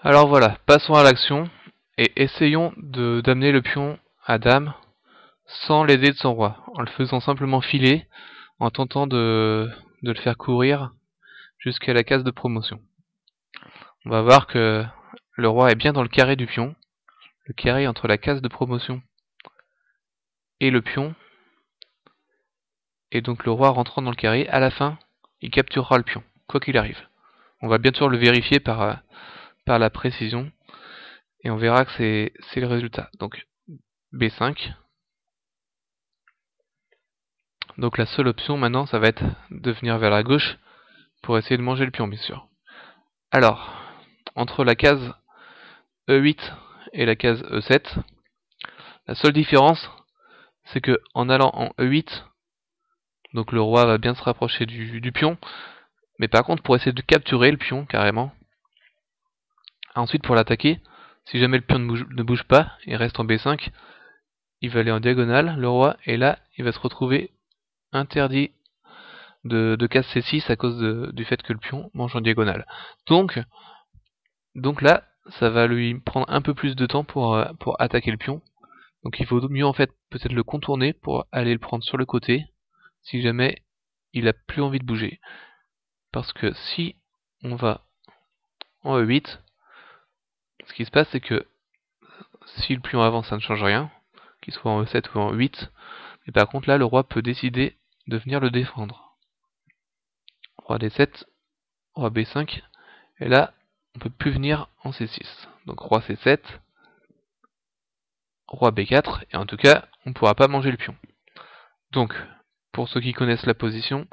Alors voilà, passons à l'action et essayons d'amener le pion à dame sans l'aider de son roi, en le faisant simplement filer, en tentant de le faire courir jusqu'à la case de promotion. On va voir que le roi est bien dans le carré du pion, le carré entre la case de promotion et le pion, et donc le roi rentrant dans le carré, à la fin, il capturera le pion, quoi qu'il arrive. On va bien sûr le vérifier par la précision, et on verra que c'est le résultat. Donc B5. Donc la seule option maintenant, ça va être de venir vers la gauche pour essayer de manger le pion, bien sûr. Alors, entre la case E8 et la case E7, la seule différence, c'est que en allant en E8, donc le roi va bien se rapprocher du pion, mais par contre pour essayer de capturer le pion carrément, ensuite pour l'attaquer, si jamais le pion ne bouge pas et reste en B5, il va aller en diagonale, le roi, et là il va se retrouver interdit de case C6 à cause du fait que le pion mange en diagonale. Donc là, ça va lui prendre un peu plus de temps pour attaquer le pion. Donc il vaut mieux en fait peut-être le contourner pour aller le prendre sur le côté, si jamais il a plus envie de bouger. Parce que si on va en E8, ce qui se passe c'est que si le pion avance ça ne change rien, qu'il soit en E7 ou en E8, mais par contre là le roi peut décider de venir le défendre. Roi D7, roi B5, et là on peut plus venir en C6. Donc roi C7, roi B4, et en tout cas on ne pourra pas manger le pion. Donc pour ceux qui connaissent la position,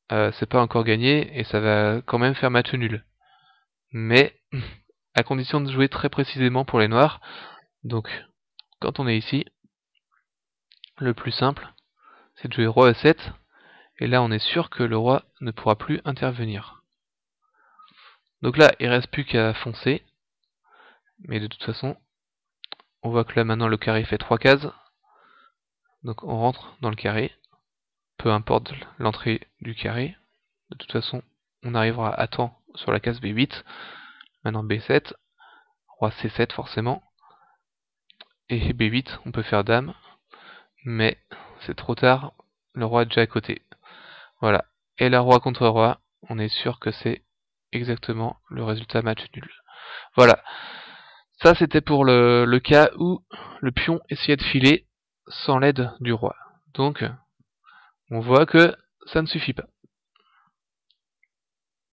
c'est pas encore gagné et ça va quand même faire match nul. Mais à condition de jouer très précisément pour les noirs. Donc quand on est ici, le plus simple, c'est de jouer roi E7, et là on est sûr que le roi ne pourra plus intervenir. Donc là il reste plus qu'à foncer, mais de toute façon, on voit que là maintenant le carré fait 3 cases, donc on rentre dans le carré, peu importe l'entrée du carré, de toute façon on arrivera à temps sur la case B8, maintenant B7, roi C7 forcément, et B8 on peut faire dame, mais c'est trop tard, le roi est déjà à côté. Voilà, et la roi contre roi, on est sûr que c'est exactement le résultat match nul. Voilà, ça c'était pour le cas où le pion essayait de filer sans l'aide du roi. Donc on voit que ça ne suffit pas.